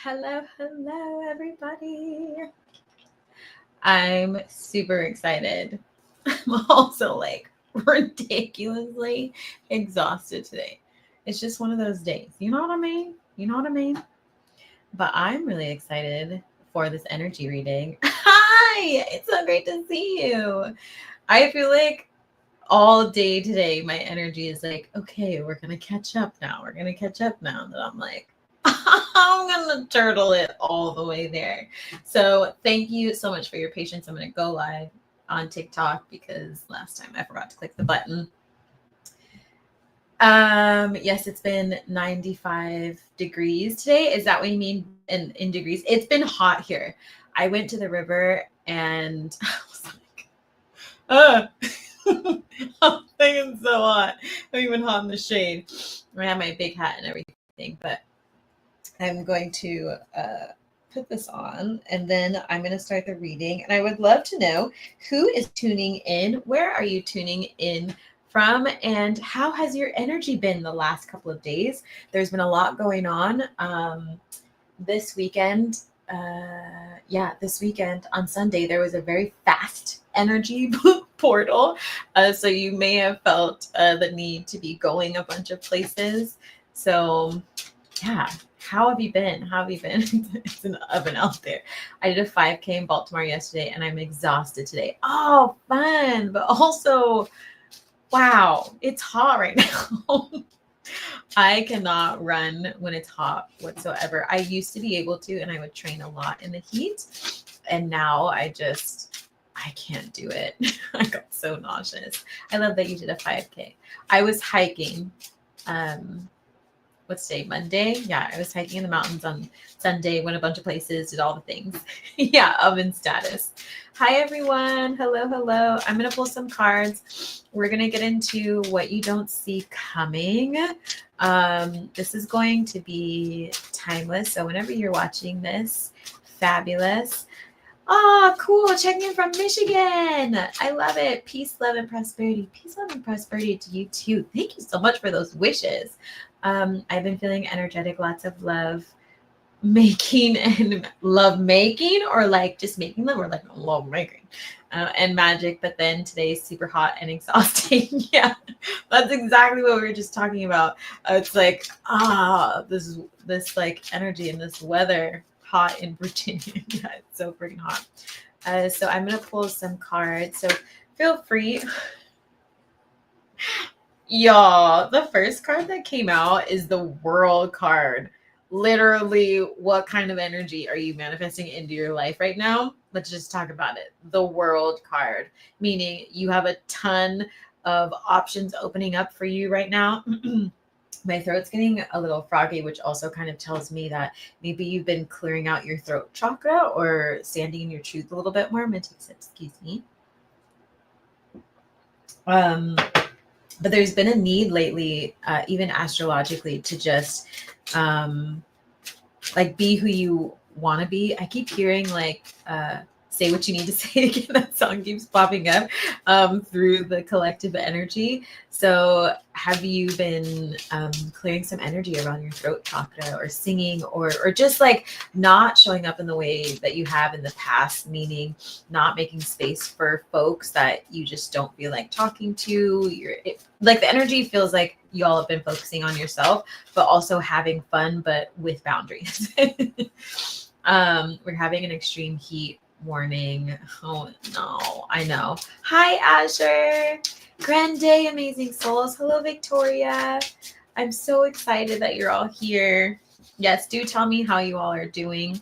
Hello, everybody. I'm super excited. I'm also like ridiculously exhausted today. It's just one of those days. You know what I mean? You know what I mean? But I'm really excited for this energy reading. Hi, it's so great to see you. I feel like all day today, my energy is like, okay, we're going to catch up now. We're going to catch up now. And I'm like, I'm going to turtle it all the way there. So thank you so much for your patience. I'm going to go live on TikTok because last time I forgot to click the button. Yes, it's been 95 degrees today. Is that what you mean in degrees? It's been hot here. I went to the river and I was like, I'm thinking so hot. I'm even hot in the shade. I have my big hat and everything, but I'm going to put this on and then I'm going to start the reading. And I would love to know who is tuning in. Where are you tuning in from? And how has your energy been the last couple of days? There's been a lot going on this weekend. This weekend on Sunday, there was a very fast energy portal. So you may have felt the need to be going a bunch of places. So yeah, how have you been? How have you been? It's an oven out there. I did a 5K in Baltimore yesterday and I'm exhausted today. Oh, fun. But also, wow, it's hot right now. I cannot run when it's hot whatsoever. I used to be able to, and I would train a lot in the heat. And now I can't do it. I got so nauseous. I love that you did a 5K. I was hiking. What's today? Monday? Yeah, I was hiking in the mountains on Sunday, went a bunch of places, did all the things. Yeah, oven status. Hi, everyone. Hello. I'm going to pull some cards. We're going to get into what you don't see coming. This is going to be timeless. So whenever you're watching this, fabulous. Oh, cool. Checking in from Michigan. I love it. Peace, love, and prosperity. Peace, love, and prosperity to you too. Thank you so much for those wishes. I've been feeling energetic, lots of love making and love making, or like just making them, or like love making and magic. But then today's super hot and exhausting. Yeah, that's exactly what we were just talking about. It's like, this like energy and this weather hot in Virginia. Yeah, it's so freaking hot. So I'm going to pull some cards. So feel free. Y'all, the first card that came out is the World card. Literally, what kind of energy are you manifesting into your life right now? Let's just talk about it. The World card, meaning you have a ton of options opening up for you right now. My throat's getting a little froggy, which also kind of tells me that maybe you've been clearing out your throat chakra or standing in your truth a little bit more. I'm going to take a sip, excuse me. But there's been a need lately, even astrologically, to just like be who you want to be. I keep hearing like say what you need to say again. That song keeps popping up through the collective energy. So have you been clearing some energy around your throat chakra, or singing, or just like not showing up in the way that you have in the past, meaning not making space for folks that you just don't feel like talking to? Like the energy feels like y'all have been focusing on yourself, but also having fun, but with boundaries. We're having an extreme heat warning. Oh no, I know. Hi, Asher. Grand day, amazing souls. Hello, Victoria. I'm so excited that you're all here. Yes, do tell me how you all are doing.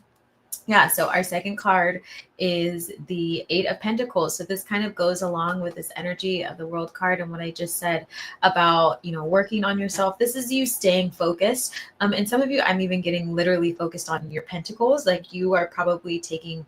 Yeah, so our second card is the 8 of Pentacles. So this kind of goes along with this energy of the World card and what I just said about, working on yourself. This is you staying focused. And some of you, I'm even getting literally focused on your pentacles. Like you are probably taking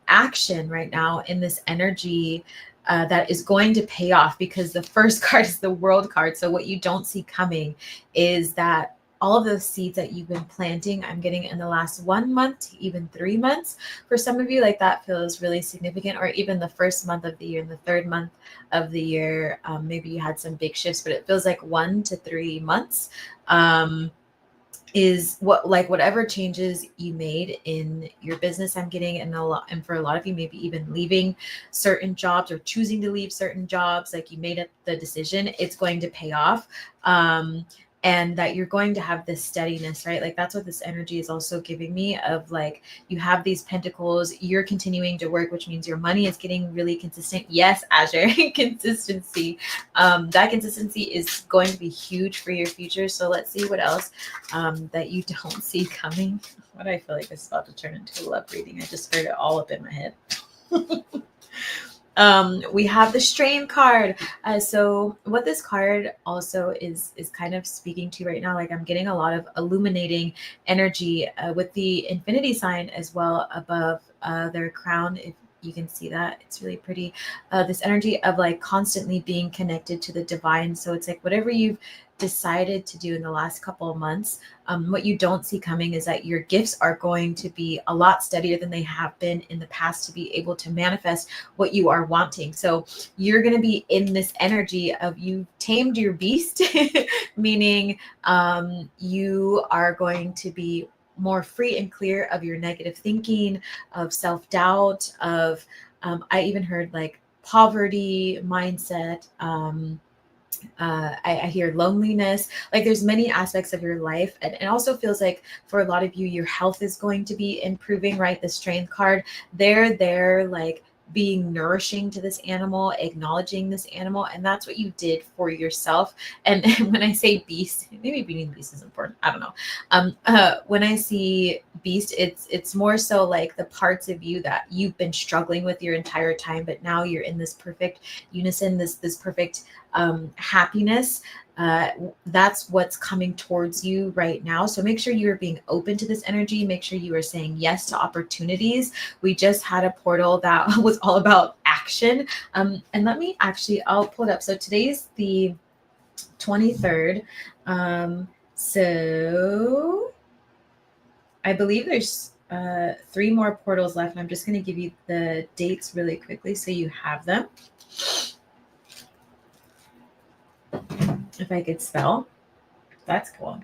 action right now in this energy that is going to pay off, because the first card is the World card. So what you don't see coming is that all of those seeds that you've been planting, I'm getting in the last 1 month to even 3 months. For some of you, like that feels really significant, or even the first month of the year and the third month of the year. Maybe you had some big shifts, but it feels like 1 to 3 months is what, like, whatever changes you made in your business, I'm getting, and for a lot of you, maybe even leaving certain jobs or choosing to leave certain jobs, like you made the decision, it's going to pay off. And that you're going to have this steadiness, right? Like that's what this energy is also giving me, of like, you have these pentacles, you're continuing to work, which means your money is getting really consistent. Yes, Azure, consistency. That consistency is going to be huge for your future. So let's see what else that you don't see coming. What, I feel like this is about to turn into a love reading. I just heard it all up in my head. We have the strain card. So what this card also is kind of speaking to right now, like I'm getting a lot of illuminating energy with the infinity sign as well above their crown. If you can see that, it's really pretty. This energy of like constantly being connected to the divine. So it's like whatever you've decided to do in the last couple of months, what you don't see coming is that your gifts are going to be a lot steadier than they have been in the past to be able to manifest what you are wanting. So you're going to be in this energy of you tamed your beast, meaning you are going to be more free and clear of your negative thinking, of self-doubt, of I even heard like poverty mindset. I hear loneliness. Like there's many aspects of your life, and it also feels like for a lot of you, your health is going to be improving, right? The strength card, they're like being nourishing to this animal, acknowledging this animal, and that's what you did for yourself. And when I say beast, maybe being beast is important, I don't know. When I see beast, it's more so like the parts of you that you've been struggling with your entire time, but now you're in this perfect unison, this perfect happiness. That's what's coming towards you right now. So make sure you are being open to this energy. Make sure you are saying yes to opportunities. We just had a portal that was all about action. And let me actually, I'll pull it up. So today's the 23rd. So I believe there's 3 more portals left. And I'm just going to give you the dates really quickly so you have them. If I could spell, that's cool.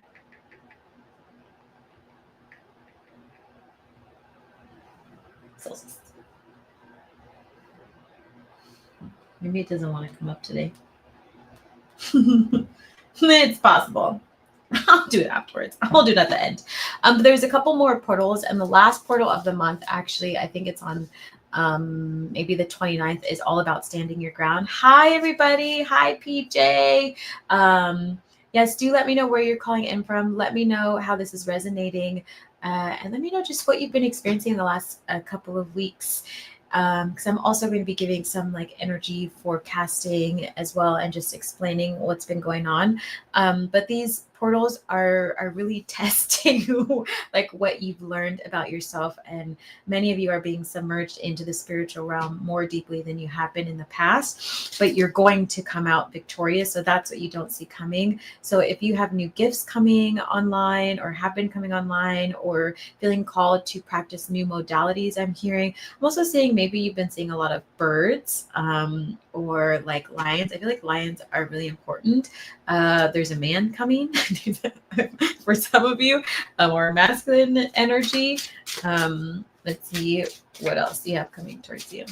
Maybe it doesn't want to come up today. It's possible. I'll do it afterwards. I'll do it at the end. But there's a couple more portals, and the last portal of the month, actually, I think it's on maybe the 29th, is all about standing your ground. Hi, everybody. Hi, PJ. Yes, do let me know where you're calling in from. Let me know how this is resonating. And let me know just what you've been experiencing in the last couple of weeks. Because I'm also going to be giving some like energy forecasting as well, and just explaining what's been going on. But these portals are really testing like what you've learned about yourself, and many of you are being submerged into the spiritual realm more deeply than you have been in the past, but you're going to come out victorious. So that's what you don't see coming. So if you have new gifts coming online, or have been coming online, or feeling called to practice new modalities, I'm also seeing maybe you've been seeing a lot of birds, or like lions. I feel like lions are really important. There's a man coming for some of you, or masculine energy. Let's see what else you have coming towards you.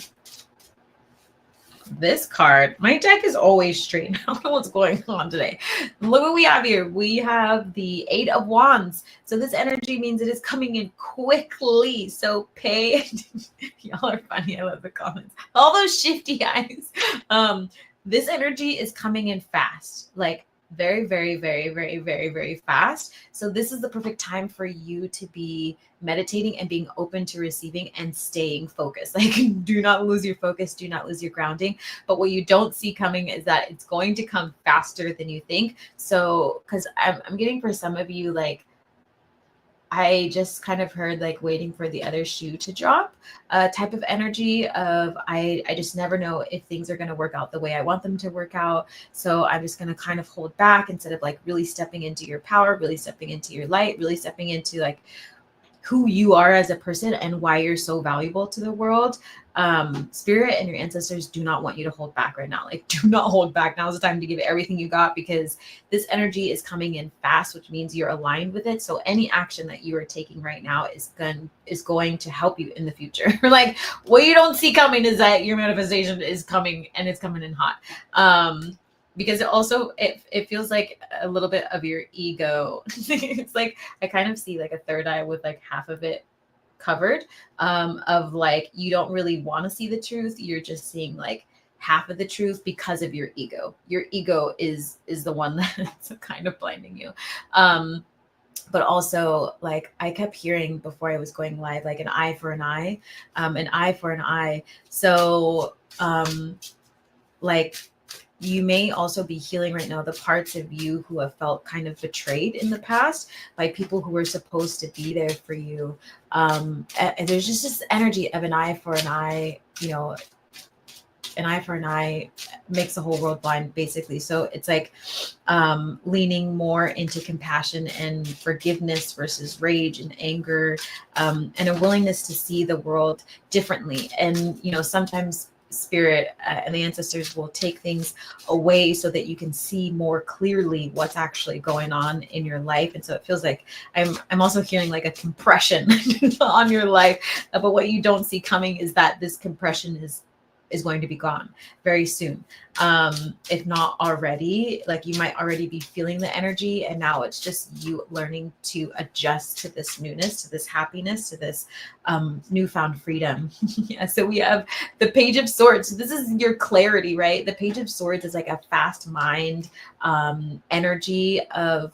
This card, my deck is always straight. I don't know what's going on today. Look what we have here. We have the 8 of Wands. So this energy means it is coming in quickly. So pay. Y'all are funny. I love the comments. All those shifty eyes. This energy is coming in fast. Like very, very, very, very, very, very fast. So this is the perfect time for you to be meditating and being open to receiving and staying focused. Like, do not lose your focus, do not lose your grounding. But what you don't see coming is that it's going to come faster than you think. So, because I'm getting for some of you, like, I just kind of heard like waiting for the other shoe to drop, type of energy of I just never know if things are going to work out the way I want them to work out. So I'm just going to kind of hold back instead of like really stepping into your power, really stepping into your light, really stepping into like who you are as a person and why you're so valuable to the world, spirit and your ancestors do not want you to hold back right now. Like, do not hold back. Now's the time to give everything you got, because this energy is coming in fast, which means you're aligned with it. So any action that you are taking right now is going to help you in the future. Like, what you don't see coming is that your manifestation is coming, and it's coming in hot. Because it feels like a little bit of your ego. It's like I kind of see like a third eye with like half of it covered, of like, you don't really want to see the truth. You're just seeing like half of the truth because of your ego. Your ego is the one that's kind of blinding you. But also, like, I kept hearing before I was going live, like an eye for an eye, an eye for an eye. So like, you may also be healing right now the parts of you who have felt kind of betrayed in the past by people who were supposed to be there for you. And there's just this energy of an eye for an eye, you know, an eye for an eye makes the whole world blind, basically. So it's like leaning more into compassion and forgiveness versus rage and anger, and a willingness to see the world differently. And, you know, sometimes spirit and the ancestors will take things away so that you can see more clearly what's actually going on in your life. And so it feels like I'm also hearing like a compression on your life. But what you don't see coming is that this compression is going to be gone very soon. If not already, like, you might already be feeling the energy, and now it's just you learning to adjust to this newness, to this happiness, to this newfound freedom. Yeah. So we have the Page of Swords. This is your clarity, right? The Page of Swords is like a fast mind energy of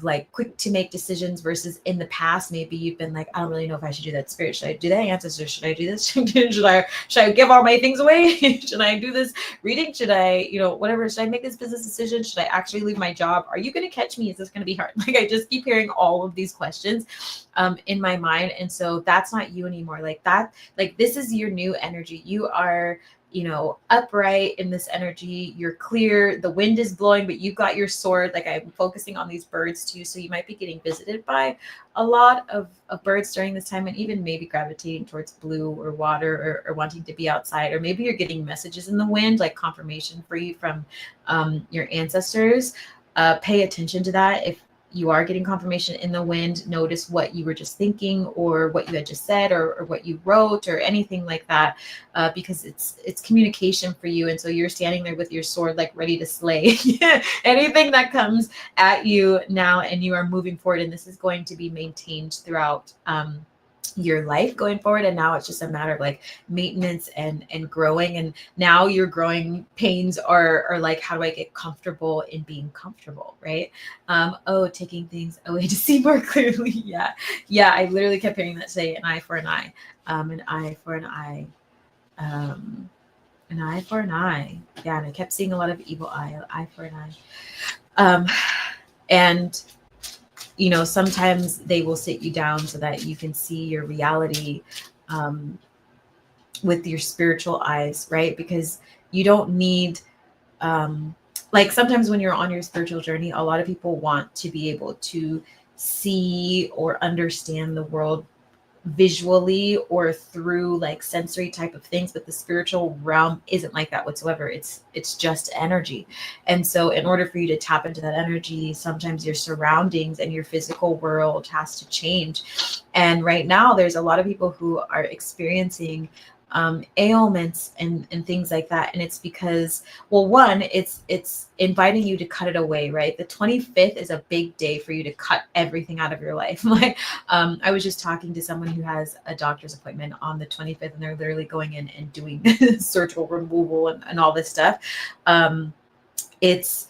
like quick to make decisions, versus in the past maybe you've been like, I don't really know if I should do that. Spirit, should I do that? Ancestors, should I do this? should I give all my things away? Should I do this reading? Should I, you know, whatever, should I make this business decision? Should I actually leave my job? Are you going to catch me? Is this going to be hard? Like, I just keep hearing all of these questions in my mind. And so that's not you anymore. Like that, like, this is your new energy. You are, you know, upright in this energy. You're clear. The wind is blowing, but you've got your sword. Like, I'm focusing on these birds too. So you might be getting visited by a lot of birds during this time, and even maybe gravitating towards blue or water, or wanting to be outside. Or maybe you're getting messages in the wind, like confirmation for you from your ancestors. Pay attention to that. If you are getting confirmation in the wind, notice what you were just thinking, or what you had just said, or what you wrote, or anything like that, because it's communication for you. And so you're standing there with your sword, like ready to slay anything that comes at you now, and you are moving forward. And this is going to be maintained throughout your life going forward. And now it's just a matter of like maintenance and growing. And now your growing pains are like, how do I get comfortable in being comfortable, right? Taking things away to see more clearly. Yeah, I literally kept hearing that today. An eye for an eye, an eye for an eye, an eye for an eye. Yeah, and I kept seeing a lot of evil eye for an eye. And you know, sometimes they will sit you down so that you can see your reality with your spiritual eyes, right? Because you don't need, like, sometimes when you're on your spiritual journey, a lot of people want to be able to see or understand the world visually or through like sensory type of things, but the spiritual realm isn't like that whatsoever. It's just energy. And so in order for you to tap into that energy, sometimes your surroundings and your physical world has to change. And right now there's a lot of people who are experiencing ailments and things like that. And it's because, well, one, it's inviting you to cut it away, right? The 25th is a big day for you to cut everything out of your life. Like, I was just talking to someone who has a doctor's appointment on the 25th, and they're literally going in and doing surgical removal and all this stuff. It's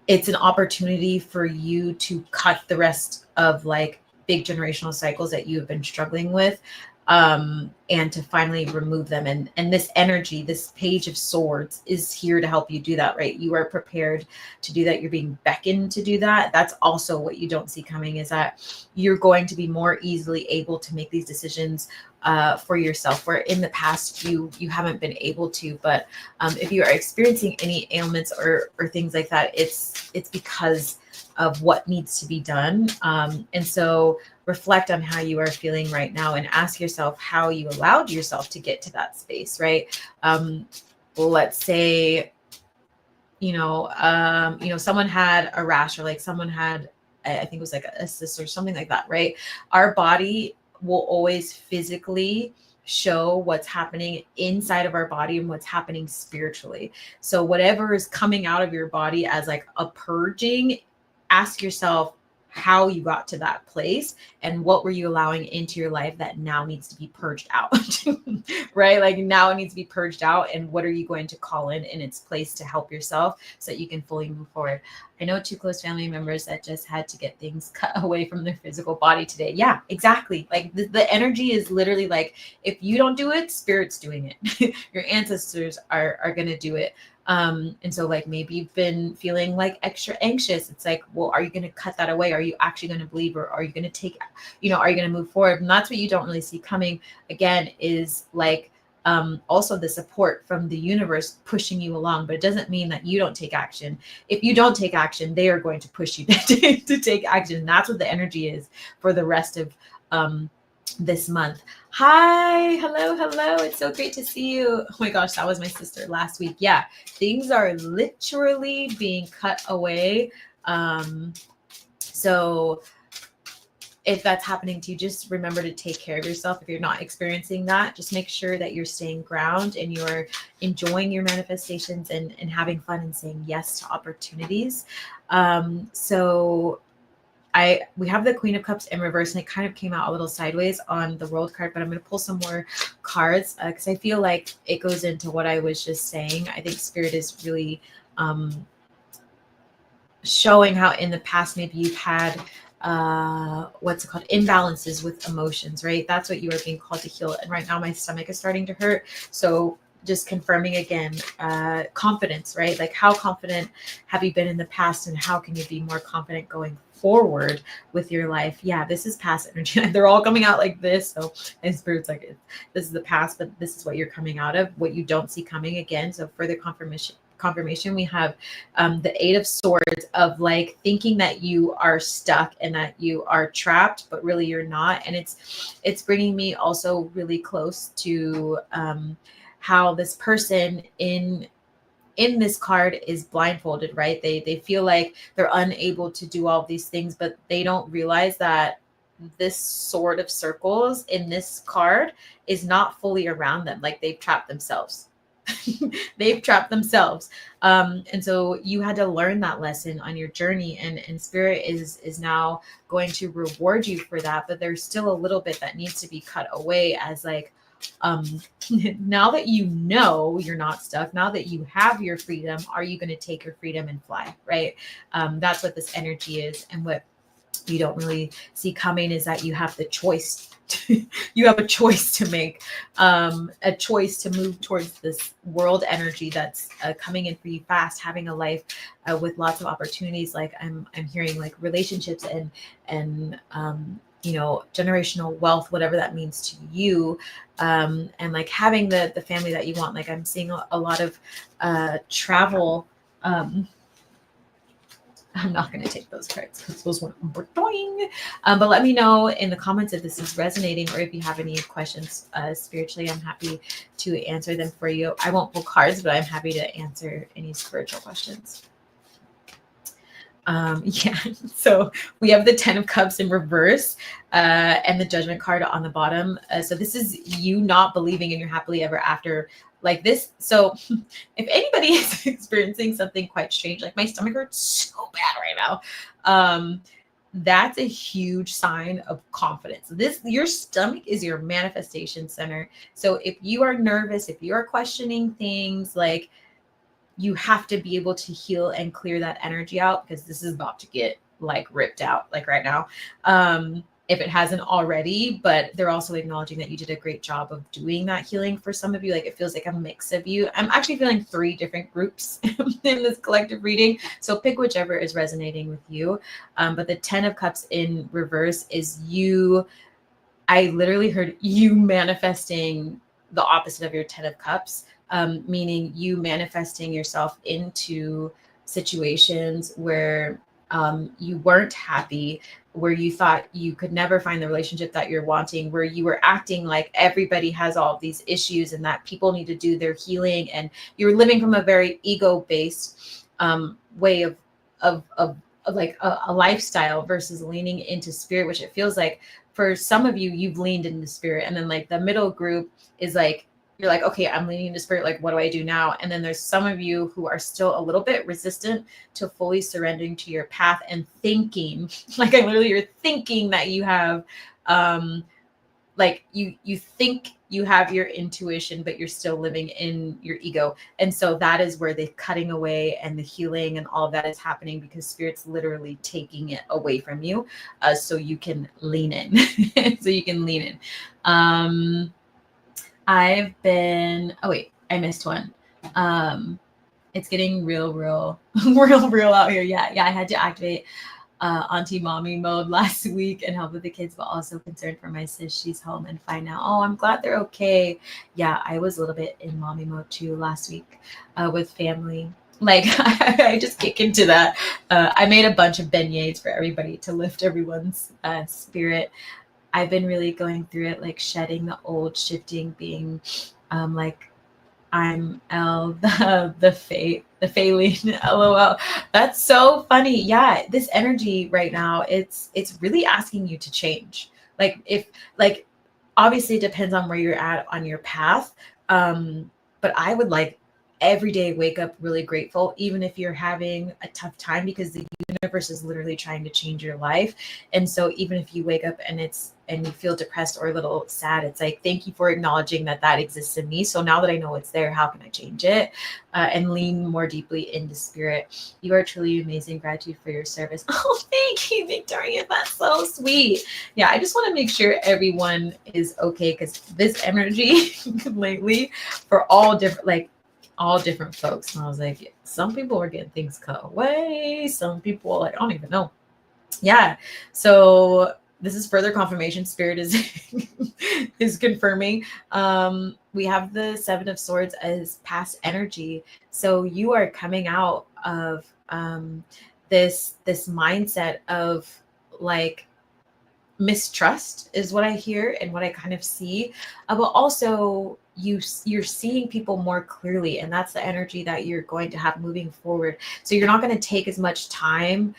an opportunity for you to cut the rest of like big generational cycles that you have been struggling with, and to finally remove them. And this energy, this Page of Swords, is here to help you do that, right? You are prepared to do that. You're being beckoned to do that. That's also what you don't see coming, is that you're going to be more easily able to make these decisions for yourself, where in the past you haven't been able to. But if you are experiencing any ailments or things like that, it's because of what needs to be done. And so reflect on how you are feeling right now and ask yourself how you allowed yourself to get to that space, right? Let's say, someone had a rash, or like someone had, I think it was like a cyst or something like that, right? Our body will always physically show what's happening inside of our body and what's happening spiritually. So whatever is coming out of your body as like a purging, ask yourself how you got to that place and what were you allowing into your life that now needs to be purged out. Right? Like now it needs to be purged out, and what are you going to call in its place to help yourself so that you can fully move forward. I know 2 close family members that just had to get things cut away from their physical body today. Yeah, exactly. Like the energy is literally like, if you don't do it, spirit's doing it. Your ancestors are going to do it. And so like maybe you've been feeling like extra anxious. It's like, well, are you going to cut that away? Are you actually going to believe, or are you going to take, are you going to move forward? And that's what you don't really see coming again, is like, also the support from the universe pushing you along, but it doesn't mean that you don't take action. If you don't take action, they are going to push you to take action. That's what the energy is for the rest of, this month. Hi, hello. It's so great to see you. Oh my gosh, that was my sister last week. Yeah, things are literally being cut away. So if that's happening to you, just remember to take care of yourself. If you're not experiencing that, just make sure that you're staying grounded and you're enjoying your manifestations and having fun and saying yes to opportunities. So we have the Queen of Cups in reverse, and it kind of came out a little sideways on the World card, but I'm going to pull some more cards because I feel like it goes into what I was just saying. I think Spirit is really showing how in the past maybe you've had imbalances with emotions, right? That's what you are being called to heal. And right now my stomach is starting to hurt. So just confirming again, confidence, right? Like how confident have you been in the past, and how can you be more confident going forward with your life? Yeah, this is past energy. They're all coming out like this. So and Spirit's like, this is the past, but this is what you're coming out of, what you don't see coming again. So further confirmation, we have the 8 of Swords, of like thinking that you are stuck and that you are trapped, but really you're not. And it's bringing me also really close to how this person in this card is blindfolded, right? They feel like they're unable to do all these things, but they don't realize that this Sword of Circles in this card is not fully around them. Like they've trapped themselves. They've trapped themselves. And so you had to learn that lesson on your journey, and Spirit is now going to reward you for that. But there's still a little bit that needs to be cut away, as like, now that you know you're not stuck, now that you have your freedom, are you going to take your freedom and fly, right? That's what this energy is. And what you don't really see coming is that you have the choice. You have a choice to make, a choice to move towards this world energy that's coming in for you fast, having a life with lots of opportunities. Like I'm hearing like relationships and generational wealth, whatever that means to you, and like having the family that you want. Like I'm seeing a lot of travel. I'm not going to take those cards because those went boing. But let me know in the comments if this is resonating, or if you have any questions spiritually. I'm happy to answer them for you. I won't pull cards, but I'm happy to answer any spiritual questions. Yeah, so we have the 10 of Cups in reverse and the Judgment card on the bottom. So this is you not believing in your happily ever after like this. So if anybody is experiencing something quite strange, like my stomach hurts so bad right now, that's a huge sign of confidence. Your stomach is your manifestation center. So if you are nervous, if you are questioning things, like you have to be able to heal and clear that energy out, because this is about to get like ripped out like right now. If it hasn't already, but they're also acknowledging that you did a great job of doing that healing for some of you. Like it feels like a mix of you. I'm actually feeling 3 different groups in this collective reading. So pick whichever is resonating with you. But the 10 of Cups in reverse is you. I literally heard you manifesting the opposite of your 10 of Cups, meaning you manifesting yourself into situations where You weren't happy, where you thought you could never find the relationship that you're wanting, where you were acting like everybody has all of these issues and that people need to do their healing, and you're living from a very ego-based way of like a lifestyle versus leaning into spirit, which it feels like for some of you, you've leaned into spirit. And then like the middle group is like, you're like, okay, I'm leaning into spirit. Like, what do I do now? And then there's some of you who are still a little bit resistant to fully surrendering to your path and thinking, like I literally, you're thinking that you have, like you think you have your intuition, but you're still living in your ego. And so that is where the cutting away and the healing and all of that is happening, because spirit's literally taking it away from you, so you can lean in. So you can lean in. I've been, oh wait, I missed one. It's getting real out here. Yeah. I had to activate auntie mommy mode last week and help with the kids, but also concerned for my sis. She's home and fine now. Oh, I'm glad they're okay. Yeah, I was a little bit in mommy mode too last week with family. Like I just kick into that. I made a bunch of beignets for everybody to lift everyone's spirit. I've been really going through it, like shedding the old, shifting, being like I'm L, the Faylene, LOL. That's so funny. Yeah, this energy right now, it's really asking you to change. Like if like obviously it depends on where you're at on your path. But I would like every day wake up really grateful, even if you're having a tough time, because the universe is literally trying to change your life. And so even if you wake up and you feel depressed or a little sad, it's like, thank you for acknowledging that that exists in me. So now that I know it's there, how can I change it? And lean more deeply into spirit. You are truly amazing. Gratitude for your service. Oh, thank you, Victoria. That's so sweet. Yeah, I just want to make sure everyone is okay, because this energy lately for all different folks. And I was like, some people are getting things cut away. Some people, like, I don't even know. Yeah. So this is further confirmation. Spirit is is confirming. We have the Seven of Swords as past energy. So you are coming out of this mindset of like mistrust is what I hear and what I kind of see, but also you're seeing people more clearly, and that's the energy that you're going to have moving forward. So you're not going to take as much time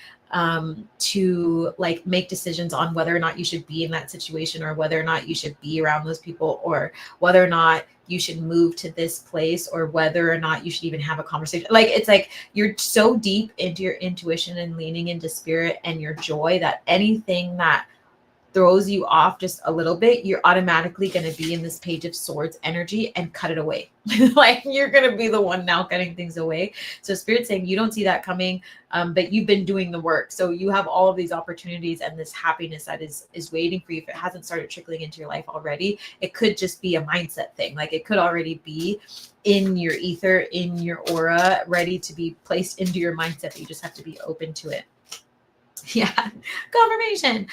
to like make decisions on whether or not you should be in that situation, or whether or not you should be around those people, or whether or not you should move to this place, or whether or not you should even have a conversation. Like it's like you're so deep into your intuition and leaning into spirit and your joy that anything that throws you off just a little bit, you're automatically going to be in this Page of Swords energy and cut it away. Like you're going to be the one now cutting things away. So Spirit's saying you don't see that coming, but you've been doing the work. So you have all of these opportunities and this happiness that is waiting for you. If it hasn't started trickling into your life already, it could just be a mindset thing. Like it could already be in your ether, in your aura, ready to be placed into your mindset, but you just have to be open to it. Yeah, confirmation.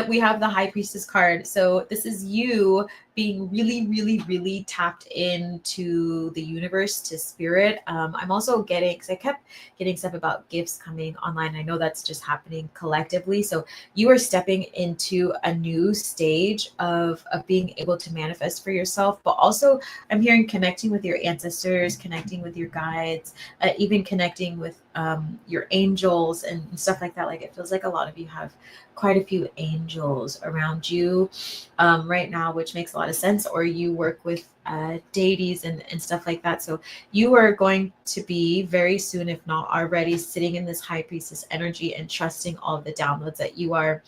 We have the High Priestess card. So this is you being really tapped into the universe, to spirit. I'm also getting, because I kept getting stuff about gifts coming online. I know that's just happening collectively. So you are stepping into a new stage of being able to manifest for yourself, but also I'm hearing connecting with your ancestors, connecting with your guides, even connecting with your angels and stuff like that. Like it feels like a lot of you have quite a few angels around you right now, which makes a lot of sense. Or you work with deities and stuff like that. So you are going to be very soon, if not already, sitting in this High Priestess energy and trusting all of the downloads that you are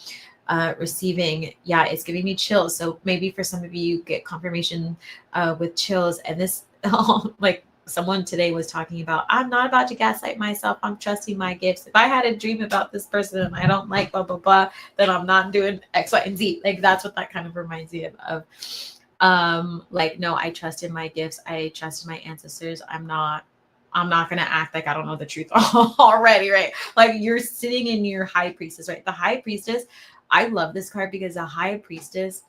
receiving. Yeah, it's giving me chills. So maybe for some of you get confirmation with chills, and this like someone today was talking about, I'm not about to gaslight myself. I'm trusting my gifts. If I had a dream about this person and I don't like blah, blah, blah, then I'm not doing X, Y, and Z. Like that's what that kind of reminds me of. Like, no, I trust in my gifts. I trust in my ancestors. I'm not going to act like I don't know the truth already, right? Like you're sitting in your High Priestess, right? The High Priestess, I love this card because the High Priestess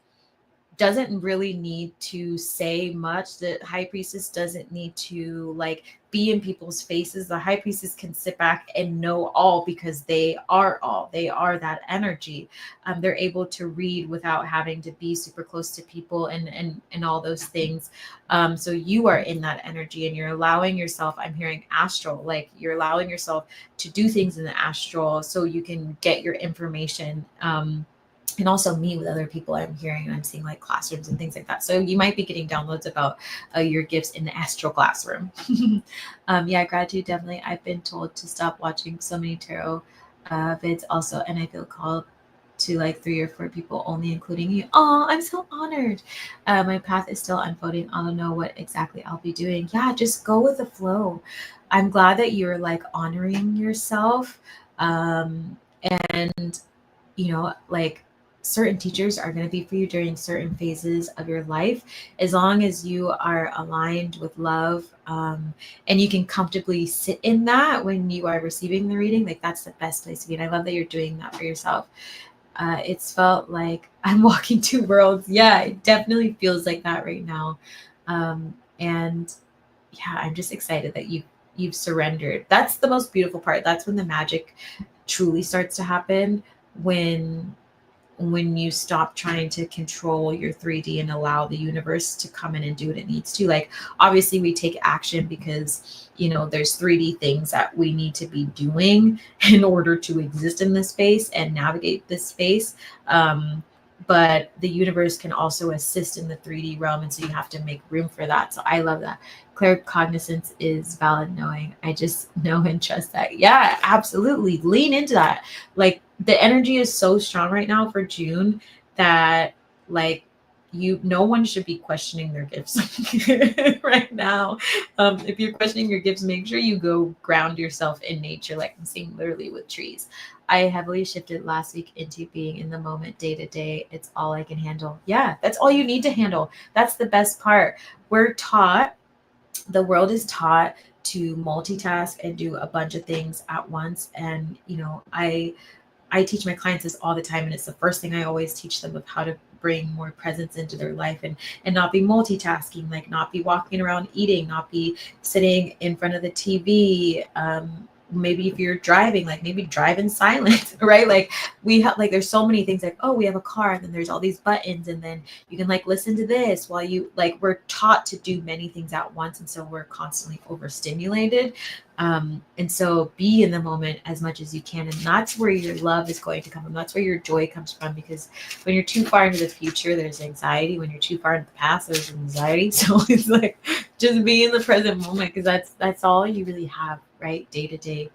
doesn't really need to say much. The high priestess doesn't need to like be in people's faces. The high priestess can sit back and know all because they are all. They are that energy. They're able to read without having to be super close to people and all those things. So you are in that energy and you're allowing yourself, I'm hearing astral, like you're allowing yourself to do things in the astral so you can get your information. And also meet with other people. I'm hearing and I'm seeing like classrooms and things like that. So you might be getting downloads about your gifts in the astral classroom. Yeah, gratitude, definitely. I've been told to stop watching so many tarot vids also, and I feel called to like 3 or 4 people only, including you. Oh, I'm so honored. My path is still unfolding. I don't know what exactly I'll be doing. Yeah, just go with the flow. I'm glad that you're like honoring yourself. And like certain teachers are going to be for you during certain phases of your life, as long as you are aligned with love, and you can comfortably sit in that when you are receiving the reading. Like that's the best place to be, and I love that you're doing that for yourself. It's felt like I'm walking 2 worlds. Yeah, it definitely feels like that right now. And yeah, I'm just excited that you've surrendered. That's the most beautiful part. That's when the magic truly starts to happen, when you stop trying to control your 3D and allow the universe to come in and do what it needs to. Like obviously we take action because there's 3D things that we need to be doing in order to exist in this space and navigate this space. But the universe can also assist in the 3D realm, and so you have to make room for that. So I love that. Claircognizance is valid knowing. I just know and trust that. Yeah, absolutely. Lean into that. Like the energy is so strong right now for June that like no one should be questioning their gifts right now. If you're questioning your gifts, make sure you go ground yourself in nature, like I'm seeing literally with trees. I heavily shifted last week into being in the moment day to day. It's all I can handle. Yeah, that's all you need to handle. That's the best part. We're taught, the world is taught to multitask and do a bunch of things at once. And, I teach my clients this all the time, and it's the first thing I always teach them, of how to bring more presence into their life and not be multitasking, like not be walking around eating, not be sitting in front of the TV. Maybe if you're driving, like maybe drive in silence, right? Like we have, like there's so many things, like, oh, we have a car and then there's all these buttons and then you can like listen to this while you, like, we're taught to do many things at once, and so we're constantly overstimulated. And so be in the moment as much as you can, and that's where your love is going to come from. That's where your joy comes from, because when you're too far into the future, there's anxiety. When you're too far in the past, there's anxiety. So it's like just be in the present moment, because that's all you really have, right? Day to day.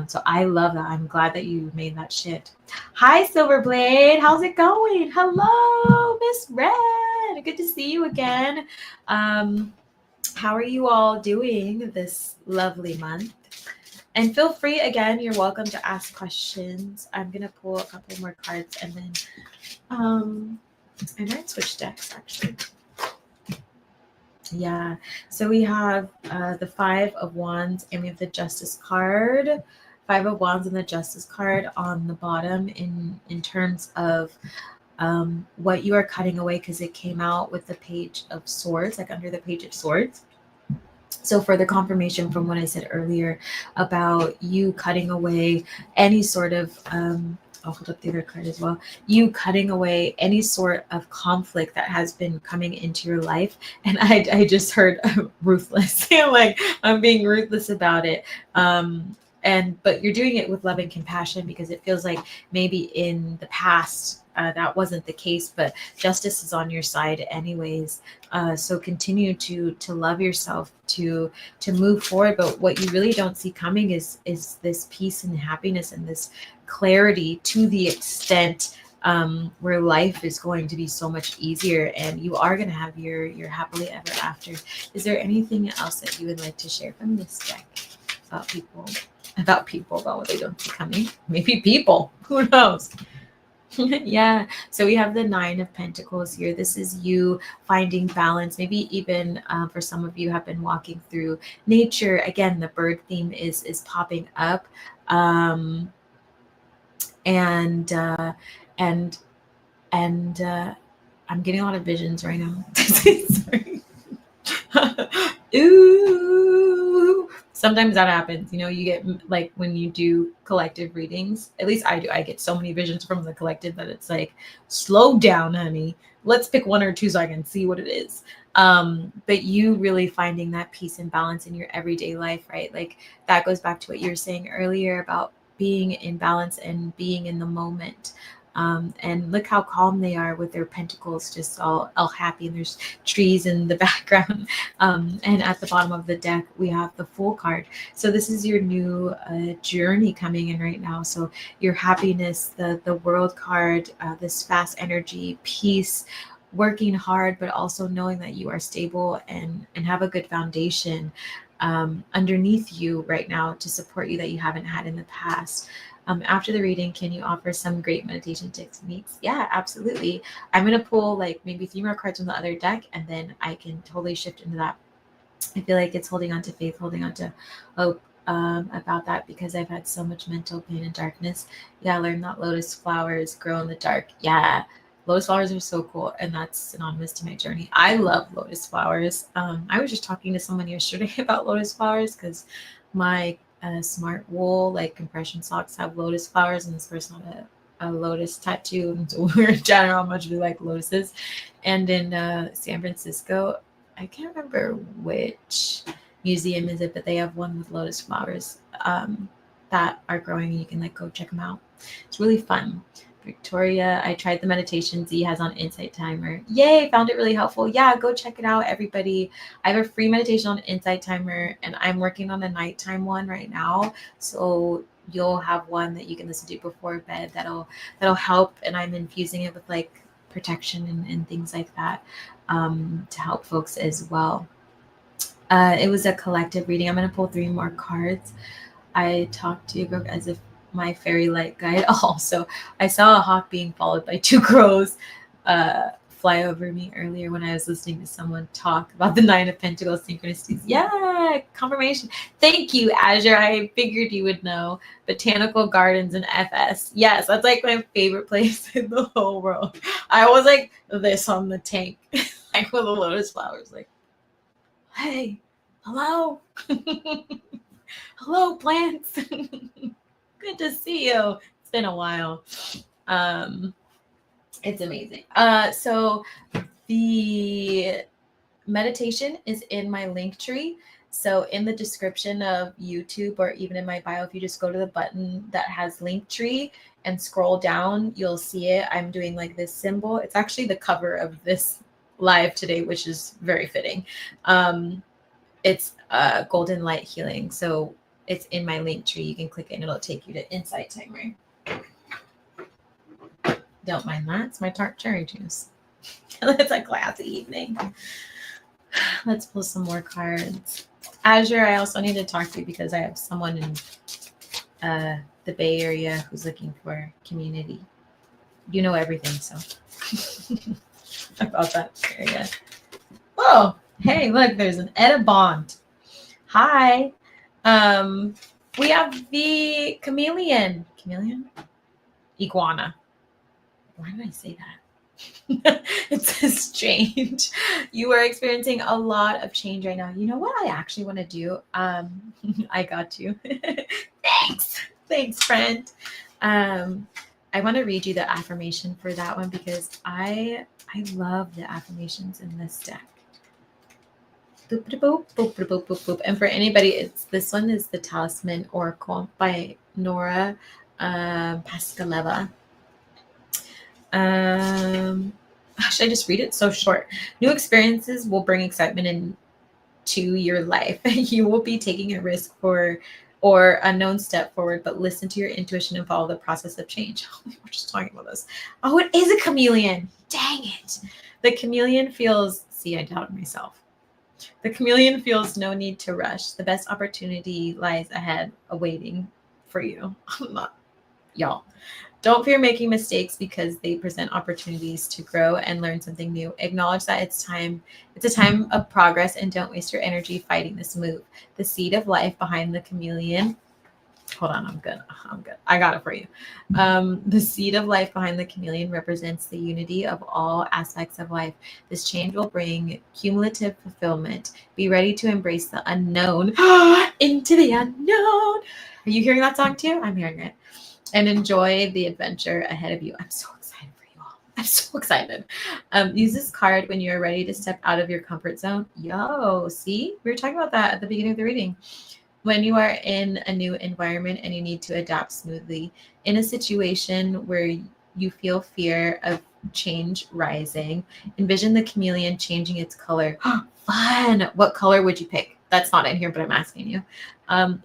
So I love that. I'm glad that you made that shift. Hi, Silverblade. How's it going? Hello, Miss Red. Good to see you again. How are you all doing this lovely month? And feel free, again, you're welcome to ask questions. I'm going to pull a couple more cards, and then I might switch decks, actually. Yeah, so we have the 5 of Wands, and we have the Justice card. 5 of Wands and the Justice card on the bottom in terms of what you are cutting away, because it came out with the Page of Swords, like under the Page of Swords. So further confirmation from what I said earlier about you cutting away any sort of I'll hold up the other card as well. You cutting away any sort of conflict that has been coming into your life. And I just heard ruthless. Like I'm being ruthless about it. But you're doing it with love and compassion, because it feels like maybe in the past that wasn't the case, but justice is on your side anyways. So continue to love yourself, to move forward. But what you really don't see coming is this peace and happiness and this clarity, to the extent where life is going to be so much easier, and you are going to have your happily ever after. Is there anything else that you would like to share from this deck about people, about what they don't see coming? Maybe people, who knows? Yeah, so we have the 9 of Pentacles here. This is you finding balance. Maybe even for some of you have been walking through nature. Again, the bird theme is popping up, and I'm getting a lot of visions right now. Sorry. Ooh. Sometimes that happens. You know, you get like when you do collective readings, at least I do, I get so many visions from the collective that it's like, slow down, honey. Let's pick one or two so I can see what it is. But you really finding that peace and balance in your everyday life, right? Like that goes back to what you were saying earlier about being in balance and being in the moment. And look how calm they are with their pentacles, just all happy, and there's trees in the background. And at the bottom of the deck, we have the Fool card. So this is your new journey coming in right now. So your happiness, the World card, this fast energy, peace, working hard, but also knowing that you are stable and have a good foundation underneath you right now to support you that you haven't had in the past. After the reading, can you offer some great meditation techniques? Yeah, absolutely. I'm going to pull like maybe 3 more cards from the other deck, and then I can totally shift into that. I feel like it's holding on to faith, holding on to hope about that, because I've had so much mental pain and darkness. Yeah, I learned that lotus flowers grow in the dark. Yeah, lotus flowers are so cool, and that's synonymous to my journey. I love lotus flowers. I was just talking to someone yesterday about lotus flowers because my smart wool like compression socks have lotus flowers, and this person had a lotus tattoo, and so we were chatting how much we like lotuses. And in San Francisco, I can't remember which museum is it, but they have one with lotus flowers that are growing, and you can like go check them out. It's really fun. Victoria, I tried the meditation Z has on Insight Timer. Yay, found it really helpful. Yeah, go check it out, everybody. I have a free meditation on Insight Timer, and I'm working on a nighttime one right now. So you'll have one that you can listen to before bed that'll help, and I'm infusing it with like protection and things like that to help folks as well. It was a collective reading. I'm going to pull 3 more cards. I talked to Grok as if my fairy light guide. Also, I saw a hawk being followed by 2 crows fly over me earlier when I was listening to someone talk about the 9 of Pentacles synchronicities. Yeah, confirmation. Thank you, Azure. I figured you would know. Botanical Gardens in FS. Yes, that's like my favorite place in the whole world. I was like this on the tank, like with the lotus flowers, like, hey, hello. Hello, plants. Good to see you. It's been a while. It's amazing. So the meditation is in my link tree. So in the description of YouTube, or even in my bio, if you just go to the button that has link tree and scroll down, you'll see it. I'm doing like this symbol. It's actually the cover of this live today, which is very fitting. It's golden light healing. So it's in my link tree. You can click it and it'll take you to Insight Timer. Don't mind that. It's my tart cherry juice. It's a classy evening. Let's pull some more cards. Azure, I also need to talk to you because I have someone in the Bay Area who's looking for community. You know everything, so about that area. Oh, hey, look, there's an Etta Bond. Hi. We have the chameleon. Iguana. Why did I say that? It says change. You are experiencing a lot of change right now. You know what I actually want to do? I got you. Thanks, friend. I want to read you the affirmation for that one because I love the affirmations in this deck. Boop, boop, boop, boop, boop, boop, boop. And for anybody, this one is the Talisman Oracle by Nora Pascaleva. Should I just read it? So short. New experiences will bring excitement into your life. You will be taking a risk or unknown step forward, but listen to your intuition and follow the process of change. We're just talking about this. Oh, it is a chameleon. Dang it. The chameleon feels, I doubt myself. The chameleon feels no need to rush. The best opportunity lies ahead, awaiting for you. Y'all. Don't fear making mistakes because they present opportunities to grow and learn something new. Acknowledge that it's a time of progress, and don't waste your energy fighting this move. The seed of life behind the chameleon Hold on, I'm good. I got it for you. The seed of life behind the chameleon represents the unity of all aspects of life. This change will bring cumulative fulfillment. Be ready to embrace the unknown into the unknown. Are you hearing that song too? I'm hearing it. And enjoy the adventure ahead of you. I'm so excited for you all. I'm so excited. Use this card when you're ready to step out of your comfort zone. Yo, see? We were talking about that at the beginning of the reading. When you are in a new environment and you need to adapt smoothly, in a situation where you feel fear of change rising, envision the chameleon changing its color. Fun! What color would you pick? That's not in here, but I'm asking you.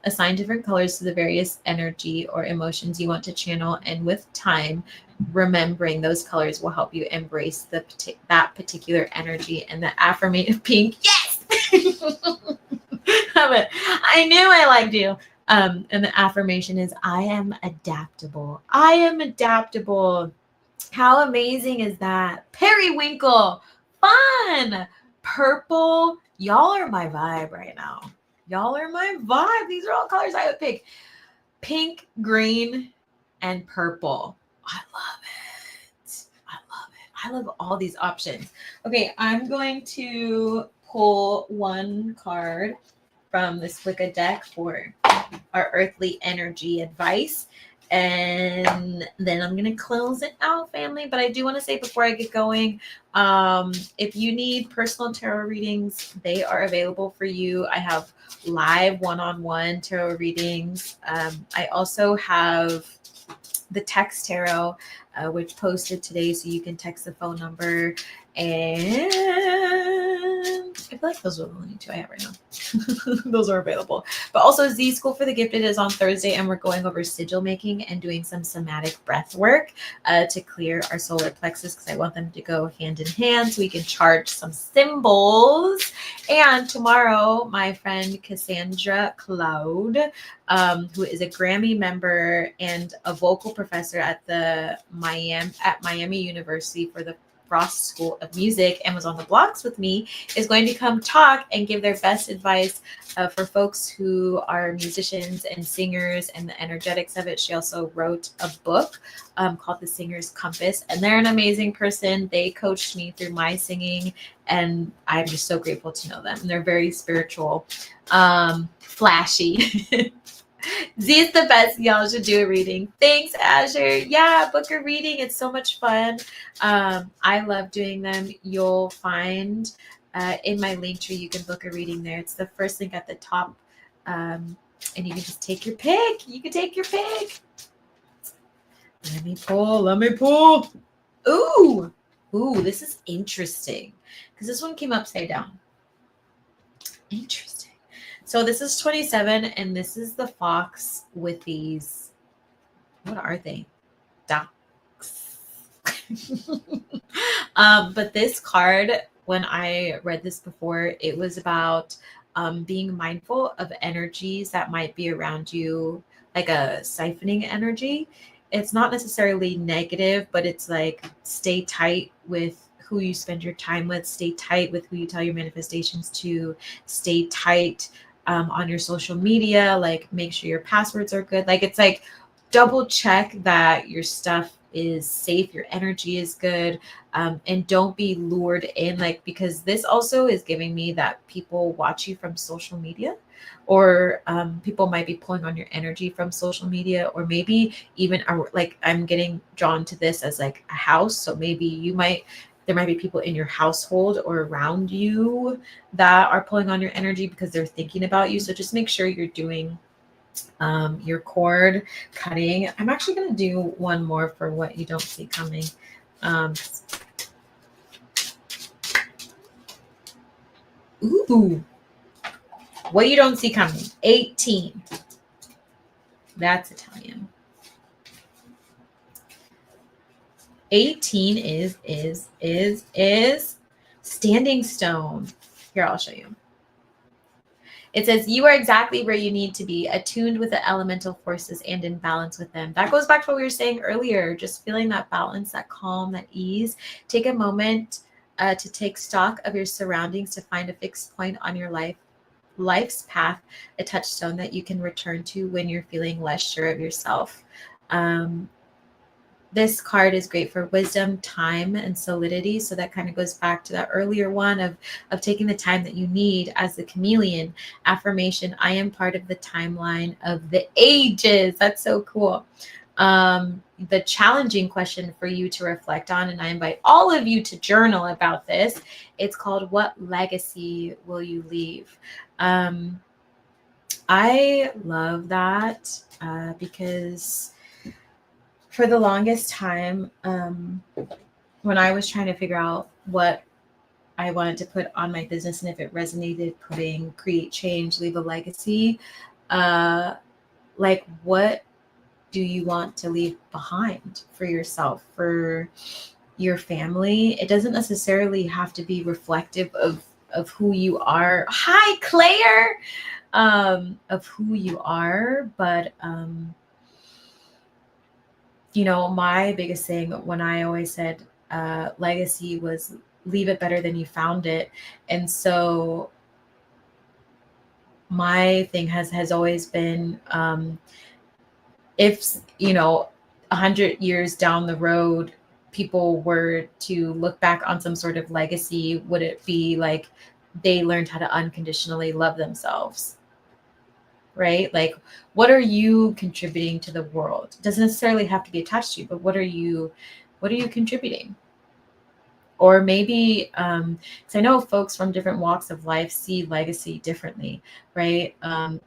Assign different colors to the various energy or emotions you want to channel, and with time, remembering those colors will help you embrace that particular energy. And the affirmation of pink, yes! Love it. I knew I liked you. And the affirmation is, I am adaptable. I am adaptable. How amazing is that? Periwinkle. Fun. Purple. Y'all are my vibe right now. Y'all are my vibe. These are all colors I would pick. Pink, green, and purple. I love it. I love it. I love all these options. Okay, I'm going to pull one card from this Wicca deck for our earthly energy advice. And then I'm going to close it out, family. But I do want to say before I get going, if you need personal tarot readings, they are available for you. I have live one-on-one tarot readings. I also have the text tarot, which posted today, so you can text the phone number. And I feel like those are the only two I have right now. Those are available. But also Z School for the Gifted is on Thursday, and we're going over sigil making and doing some somatic breath work to clear our solar plexus, because I want them to go hand in hand so we can charge some symbols. And tomorrow, my friend Cassandra Cloud, who is a Grammy member and a vocal professor at Miami University for the Frost School of Music, and was on the blocks with me, is going to come talk and give their best advice for folks who are musicians and singers and the energetics of it. She also wrote a book called The Singer's Compass, and they're an amazing person. They coached me through my singing, and I'm just so grateful to know them. And they're very spiritual, flashy. Z is the best. Y'all should do a reading. Thanks, Azure. Yeah, book a reading. It's so much fun. I love doing them. You'll find in my link tree, you can book a reading there. It's the first link at the top. And you can just take your pick. You can take your pick. Let me pull. Ooh, this is interesting, because this one came upside down. Interesting. So this is 27, and this is the fox with these, what are they? Ducks. But this card, when I read this before, it was about being mindful of energies that might be around you, like a siphoning energy. It's not necessarily negative, but it's like, stay tight with who you spend your time with, stay tight with who you tell your manifestations to, stay tight on your social media, like make sure your passwords are good. Like, it's like, double check that your stuff is safe, your energy is good, and don't be lured in, like, because this also is giving me that people watch you from social media, or people might be pulling on your energy from social media, or maybe even like, I'm getting drawn to this as like a house. So maybe there might be people in your household or around you that are pulling on your energy because they're thinking about you. So just make sure you're doing your cord cutting. I'm actually going to do one more for what you don't see coming. Ooh, what you don't see coming. 18. That's Italian. 18 is standing stone. Here, I'll show you. It says, you are exactly where you need to be, attuned with the elemental forces and in balance with them. That goes back to what we were saying earlier, just feeling that balance, that calm, that ease. Take a moment to take stock of your surroundings, to find a fixed point on your life life's path, a touchstone that you can return to when you're feeling less sure of yourself. This card is great for wisdom, time, and solidity. So that kind of goes back to that earlier one of taking the time that you need as the chameleon. Affirmation, I am part of the timeline of the ages. That's so cool. The challenging question for you to reflect on, and I invite all of you to journal about this. It's called, what legacy will you leave? I love that because for the longest time, when I was trying to figure out what I wanted to put on my business and if it resonated, putting create change, leave a legacy, like what do you want to leave behind for yourself, for your family? It doesn't necessarily have to be reflective of who you are. Hi, Claire. Of who you are, but you know, my biggest thing when I always said legacy was leave it better than you found it. And so my thing has always been, if, you know, 100 years down the road, people were to look back on some sort of legacy, would it be like they learned how to unconditionally love themselves? Right? Like, what are you contributing to the world? It doesn't necessarily have to be attached to you, but what are you contributing? Or maybe, because I know folks from different walks of life see legacy differently, right?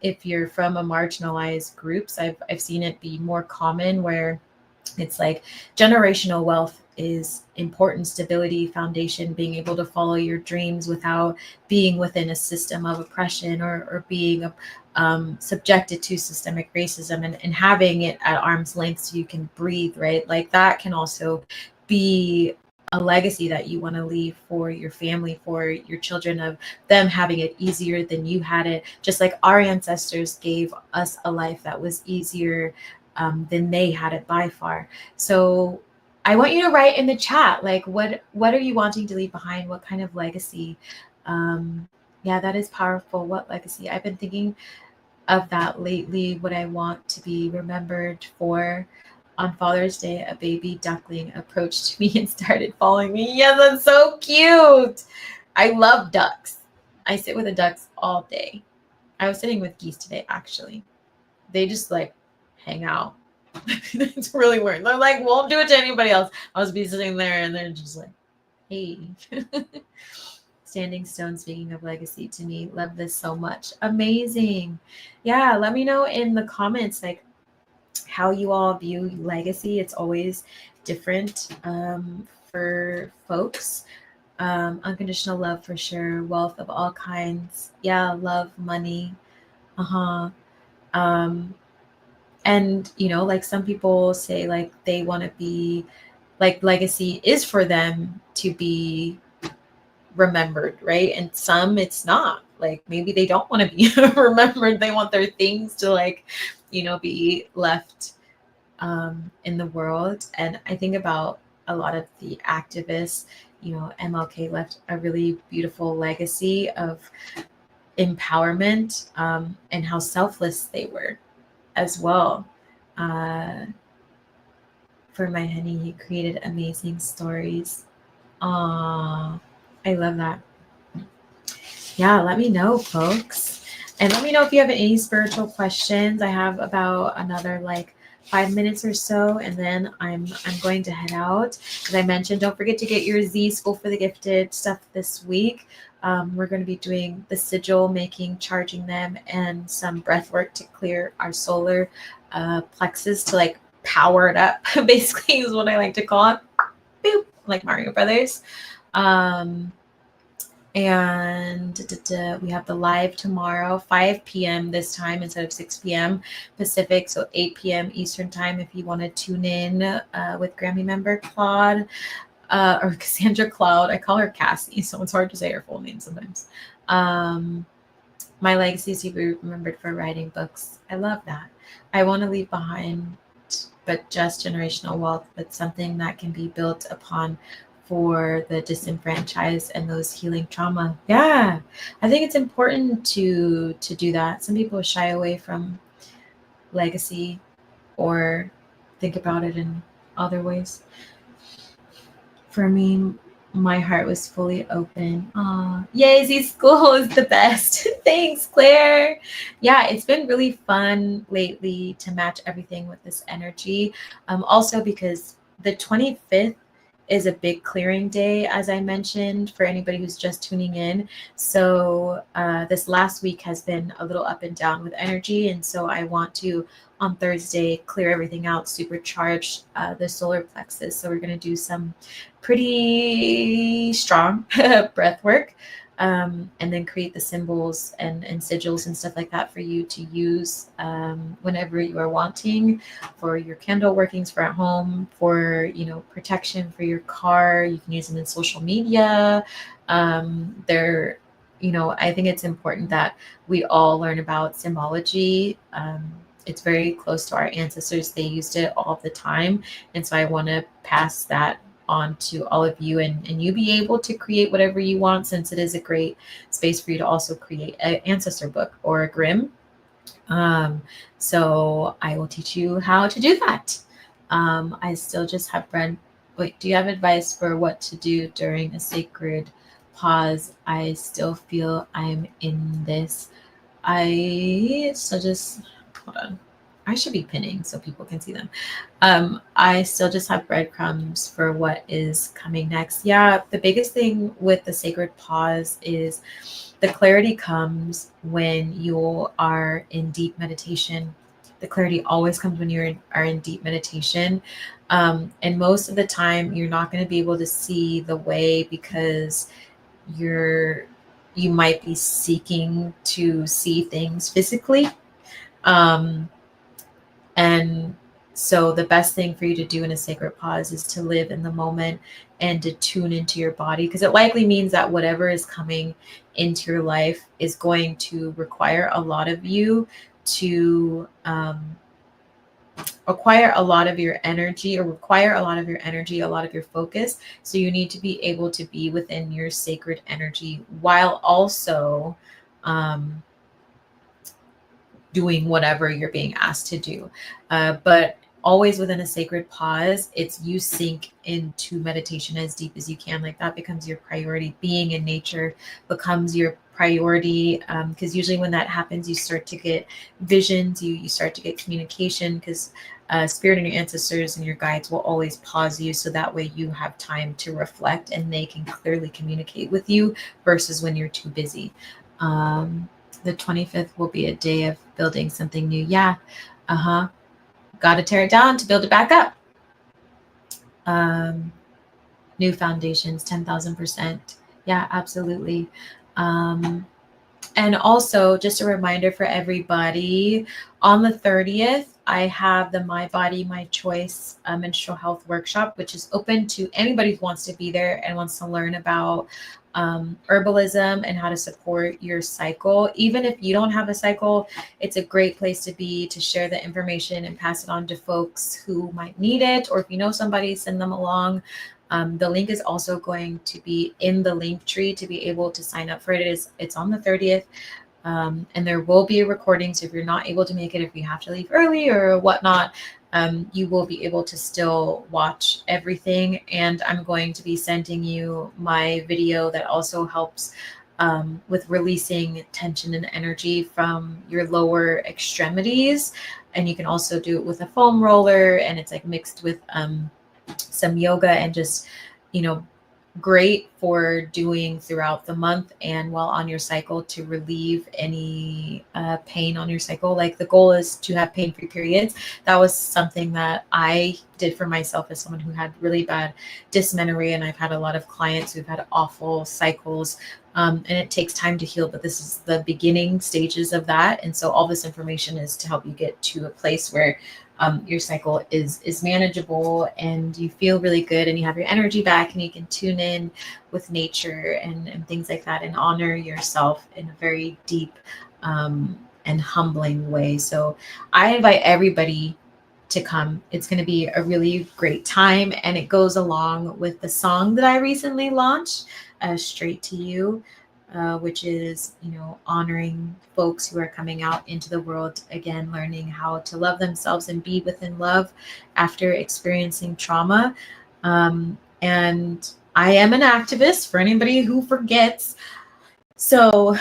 If you're from a marginalized groups, I've seen it be more common where it's like generational wealth is important, stability, foundation, being able to follow your dreams without being within a system of oppression or being subjected to systemic racism, and having it at arm's length so you can breathe, right? Like that can also be a legacy that you want to leave for your family, for your children, of them having it easier than you had it, just like our ancestors gave us a life that was easier than they had it by far. So I want you to write in the chat, like, what are you wanting to leave behind? What kind of legacy? Yeah, that is powerful. What legacy? I've been thinking of that lately. What I want to be remembered for. On Father's Day, a baby duckling approached me and started following me. Yeah, that's so cute. I love ducks. I sit with the ducks all day. I was sitting with geese today, actually. They just like hang out. It's really weird. They're like, won't do it to anybody else. I was be sitting there and they're just like, hey. Standing stone, speaking of legacy to me. Love this so much. Amazing. Yeah, let me know in the comments, like, how you all view legacy. It's always different for folks. Unconditional love for sure. Wealth of all kinds. Yeah, love, money. And you know, like some people say, like they want to be, like legacy is for them to be remembered, right? And some it's not. Like maybe they don't want to be remembered. They want their things to, like, you know, be left in the world. And I think about a lot of the activists. You know, MLK left a really beautiful legacy of empowerment, and how selfless they were as well. For my honey, he created amazing stories. Aww, I love that. Yeah, let me know, folks. And let me know if you have any spiritual questions. I have about another like 5 minutes or so, and then I'm going to head out. As I mentioned, don't forget to get your Z School for the Gifted stuff this week. We're going to be doing the sigil making, charging them, and some breath work to clear our solar plexus, to like power it up, basically is what I like to call it. Boop, like Mario Brothers. And we have the live tomorrow, 5 p.m. this time instead of 6 p.m. Pacific, so 8 p.m. Eastern time if you want to tune in with Grammy member Claude, or Cassandra Cloud. I call her Cassie, so it's hard to say her full name sometimes. My legacy is to be remembered for writing books. I love that. I want to leave behind, but just generational wealth, but something that can be built upon for the disenfranchised and those healing trauma. Yeah, I think it's important to do that. Some people shy away from legacy or think about it in other ways. For me, my heart was fully open. Yay, Z School is the best. Thanks, Claire. Yeah, it's been really fun lately to match everything with this energy. Also because the 25th is a big clearing day, as I mentioned, for anybody who's just tuning in. So this last week has been a little up and down with energy. And so I want to, on Thursday, clear everything out, supercharge the solar plexus. So we're going to do some pretty strong breath work, and then create the symbols and sigils and stuff like that for you to use whenever you are wanting, for your candle workings for at home, for protection for your car. You can use them in social media. They're I think it's important that we all learn about symbology. It's very close to our ancestors. They used it all the time. And so I want to pass that on to all of you, and you be able to create whatever you want, since it is a great space for you to also create an ancestor book or a grim. So I will teach you how to do that. I still just have read. Wait, do you have advice for what to do during a sacred pause? I still feel I'm in this. I still just hold on. I should be pinning so people can see them. I still just have breadcrumbs for what is coming next. Yeah, the biggest thing with the sacred pause is the clarity comes when you are in deep meditation. The clarity always comes when you are in deep meditation. And most of the time, you're not going to be able to see the way because you might be seeking to see things physically. And so the best thing for you to do in a sacred pause is to live in the moment and to tune into your body, because it likely means that whatever is coming into your life is going to require a lot of you to acquire a lot of your energy, or require a lot of your energy, a lot of your focus. So you need to be able to be within your sacred energy while also doing whatever you're being asked to do. But always within a sacred pause, it's you sink into meditation as deep as you can. Like that becomes your priority. Being in nature becomes your priority, because usually when that happens, you start to get visions, you start to get communication, because spirit and your ancestors and your guides will always pause you, so that way you have time to reflect and they can clearly communicate with you, versus when you're too busy. The 25th will be a day of building something new. Yeah. Got to tear it down to build it back up. New foundations, 10,000%. Yeah, absolutely. And also, just a reminder for everybody, on the 30th, I have the My Body, My Choice menstrual health workshop, which is open to anybody who wants to be there and wants to learn about herbalism and how to support your cycle. Even if you don't have a cycle, it's a great place to be, to share the information and pass it on to folks who might need it. Or if you know somebody, send them along. The link is also going to be in the link tree to be able to sign up for it. It's on the 30th. And there will be a recording. So if you're not able to make it, if you have to leave early or whatnot, you will be able to still watch everything. And I'm going to be sending you my video that also helps with releasing tension and energy from your lower extremities. And you can also do it with a foam roller, and it's like mixed with some yoga, and just, great for doing throughout the month and while on your cycle, to relieve any pain on your cycle. Like the goal is to have pain-free periods. That was something that I did for myself as someone who had really bad dysmenorrhea, and I've had a lot of clients who've had awful cycles, and it takes time to heal, but this is the beginning stages of that. And so all this information is to help you get to a place where your cycle is manageable and you feel really good and you have your energy back, and you can tune in with nature and things like that, and honor yourself in a very deep and humbling way. So I invite everybody to come. It's going to be a really great time, and it goes along with the song that I recently launched, Straight to You, which is, honoring folks who are coming out into the world again, learning how to love themselves and be within love after experiencing trauma. And I am an activist, for anybody who forgets. So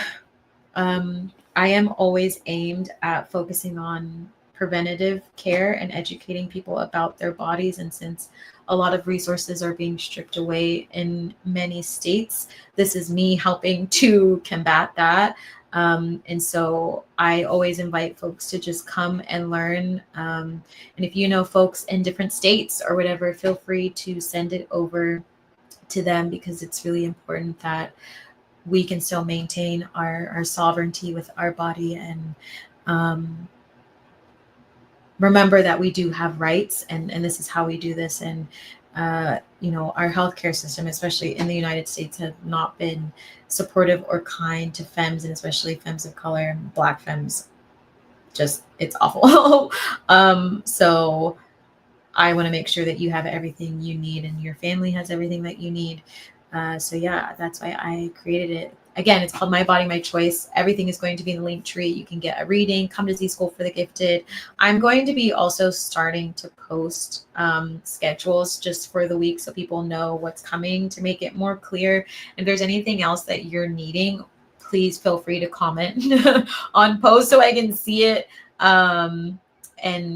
I am always aimed at focusing on preventative care and educating people about their bodies. And since a lot of resources are being stripped away in many states, this is me helping to combat that. And so I always invite folks to just come and learn. And if you know folks in different states or whatever, feel free to send it over to them, because it's really important that we can still maintain our sovereignty with our body, and remember that we do have rights, and this is how we do this. And our healthcare system, especially in the United States, have not been supportive or kind to femmes, and especially femmes of color and Black femmes. Just, it's awful. So I want to make sure that you have everything you need and your family has everything that you need. So yeah, that's why I created it. Again, it's called My Body, My Choice. Everything is going to be in the link tree. You can get a reading, come to Z School for the Gifted. I'm going to be also starting to post schedules just for the week, so people know what's coming, to make it more clear. If there's anything else that you're needing, please feel free to comment on post so I can see it and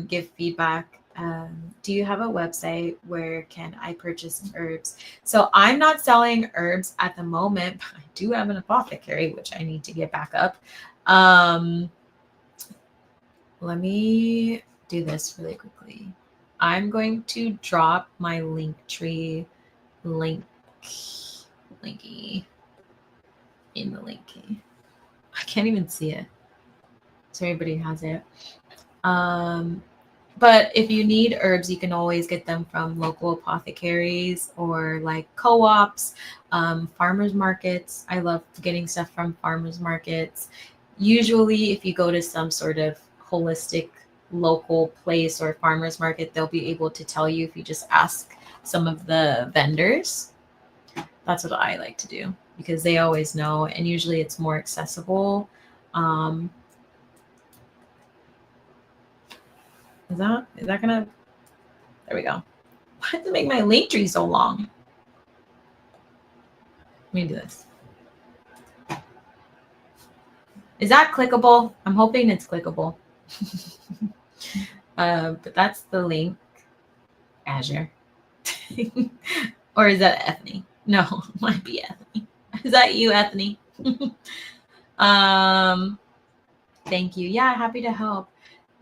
give feedback. Do you have a website where can I purchase herbs? So I'm not selling herbs at the moment, but I do have an apothecary, which I need to get back up. Let me do this really quickly. I'm going to drop my linky in the linky. I can't even see it, so everybody has it. But if you need herbs, you can always get them from local apothecaries or like co-ops, farmers markets. I love getting stuff from farmers markets. Usually, if you go to some sort of holistic local place or farmers market, they'll be able to tell you if you just ask some of the vendors. That's what I like to do, because they always know, and usually it's more accessible. Is that gonna, there we go. Why does it make my link tree so long? Let me do this. Is that clickable? I'm hoping it's clickable. But that's the link. Azure. Or is that Ethne? No, it might be Ethne. Is that you, Ethne? Thank you. Yeah, happy to help.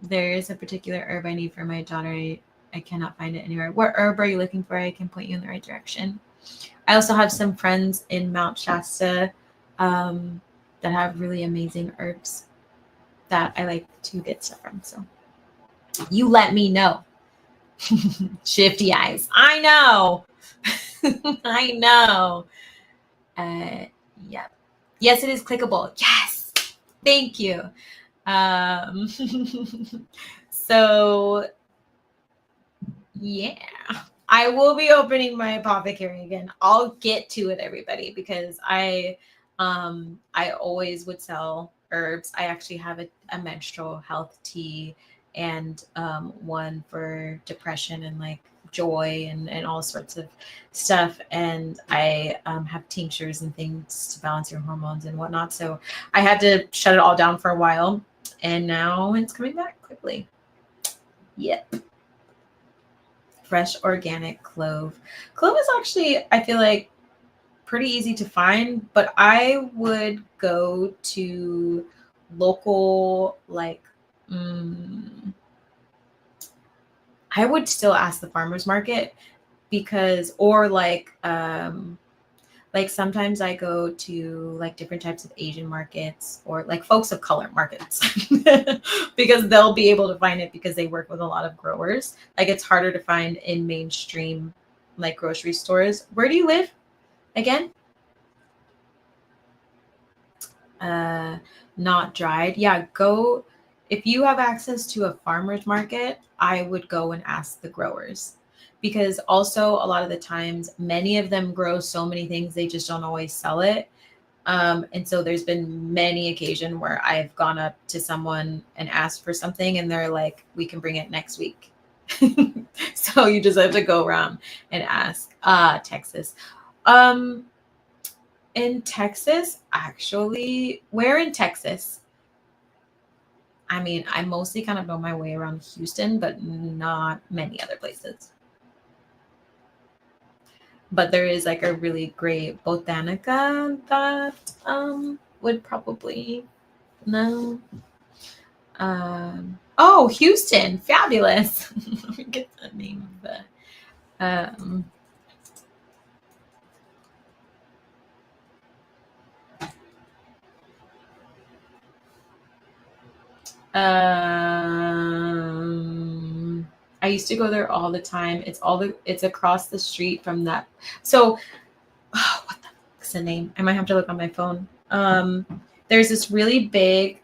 There's a particular herb I need for my daughter. I cannot find it anywhere. What herb are you looking for? I can point you in the right direction. I also have some friends in Mount Shasta that have really amazing herbs that I like to get stuff from. So you let me know. Shifty eyes. I know. I know. Yep. Yes, it is clickable. Yes. Thank you. So yeah, I will be opening my apothecary again. I'll get to it, everybody, because I always would sell herbs. I actually have a menstrual health tea and one for depression and like joy and all sorts of stuff. And I have tinctures and things to balance your hormones and whatnot. So I had to shut it all down for a while, and now it's coming back quickly. Yep. Fresh organic clove. Clove is actually, I feel like, pretty easy to find, but I would go to local, like, I would still ask the farmer's market, because, or like sometimes I go to like different types of Asian markets or like folks of color markets because they'll be able to find it, because they work with a lot of growers. Like, it's harder to find in mainstream like grocery stores. Where do you live again? Not dried. Yeah, go. if you have access to a farmer's market, I would go and ask the growers, because also a lot of the times, many of them grow so many things, they just don't always sell it. And so there's been many occasion where I've gone up to someone and asked for something and they're like, we can bring it next week. So you just have to go around and ask. Texas. In Texas, actually, where in Texas? I mean, I mostly kind of know my way around Houston, but not many other places. But there is like a really great botanica that would probably know. Oh, Houston, fabulous. Let me get the name of the I used to go there all the time. It's across the street from that. So what the fuck's the name? I might have to look on my phone. There's this really big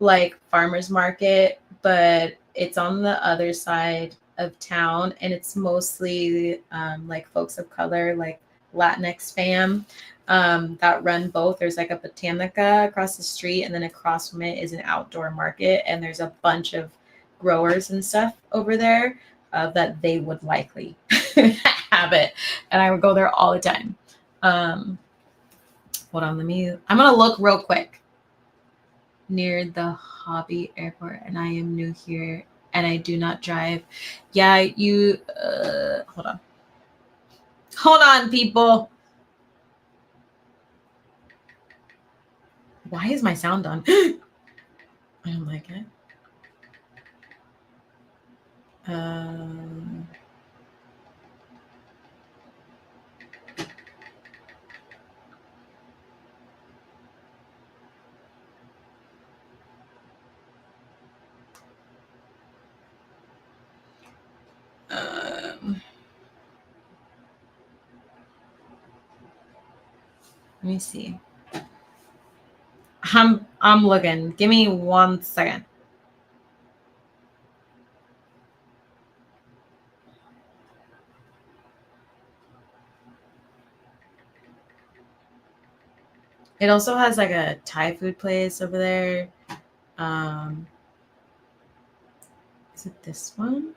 like farmers market, but it's on the other side of town, and it's mostly like folks of color, like Latinx fam, that run both. There's like a botanica across the street, and then across from it is an outdoor market, and there's a bunch of growers and stuff over there that they would likely have it, and I would go there all the time. Hold on, I'm gonna look real quick. Near the Hobby Airport, and I am new here and I do not drive. Yeah, you hold on, people. Why is my sound on? I don't like it. Let me see. I'm looking. Give me 1 second. It also has like a Thai food place over there. Is it this one?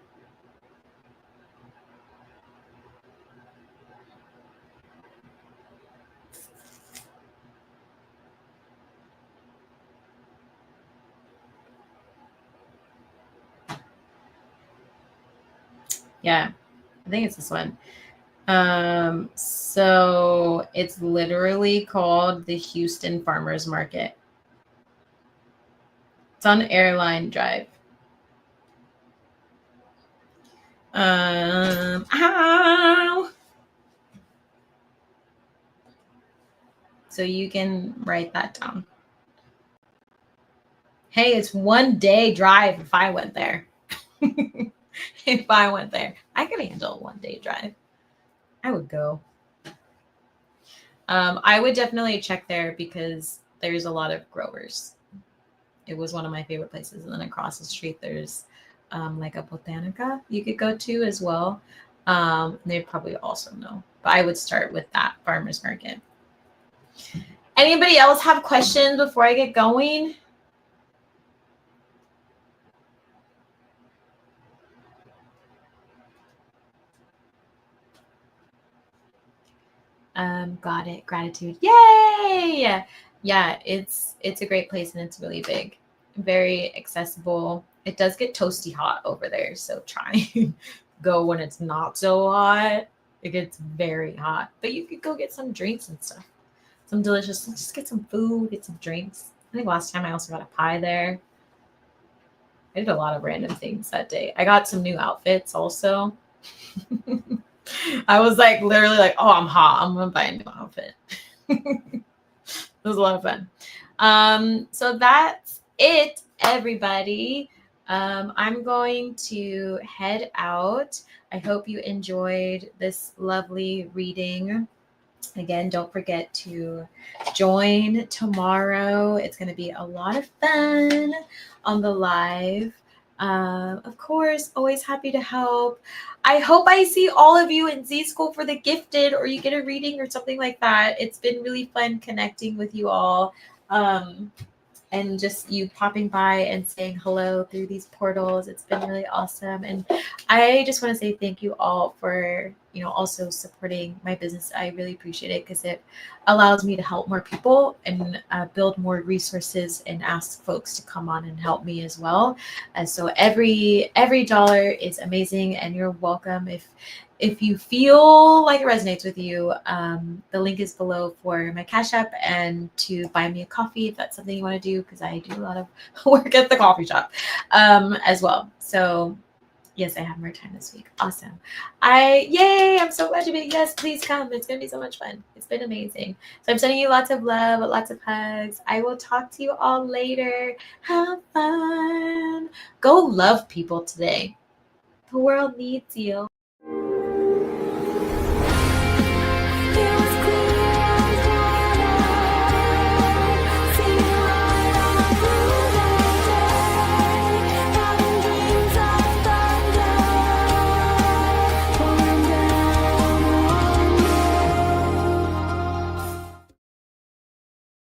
Yeah, I think it's this one. So it's literally called the Houston Farmers Market. It's on Airline Drive. Ow. So you can write that down. Hey, it's 1 day drive if I went there. If I went there, I could handle a 1 day drive. I would go. I would definitely check there because there's a lot of growers. It was one of my favorite places. And then across the street, there's like a botanica you could go to as well. They probably also know, but I would start with that farmer's market. Anybody else have questions before I get going? Got it. Gratitude. Yay! Yeah, it's a great place and it's really big, very accessible. It does get toasty hot over there, so try go when it's not so hot. It gets very hot, but you could go get some drinks and stuff. Some delicious. Just get some food, get some drinks. I think last time I also got a pie there. I did a lot of random things that day. I got some new outfits also. I was like literally like, oh, I'm hot. I'm gonna buy a new outfit. It was a lot of fun. So that's it, everybody. I'm going to head out. I hope you enjoyed this lovely reading. Again, don't forget to join tomorrow. It's going to be a lot of fun on the live. Of course, always happy to help. I hope I see all of you in Z School for the Gifted, or you get a reading or something like that. It's been really fun connecting with you all. And just you popping by and saying hello through these portals. It's been really awesome. And I just want to say thank you all for, also supporting my business. I really appreciate it because it allows me to help more people and build more resources and ask folks to come on and help me as well. So every dollar is amazing, and you're welcome. If you feel like it resonates with you, the link is below for my Cash App and to buy me a coffee if that's something you want to do, because I do a lot of work at the coffee shop as well. So yes, I have more time this week. Awesome. Yay, I'm so glad you made it. Yes, please come. It's going to be so much fun. It's been amazing. So I'm sending you lots of love, lots of hugs. I will talk to you all later. Have fun. Go love people today. The world needs you.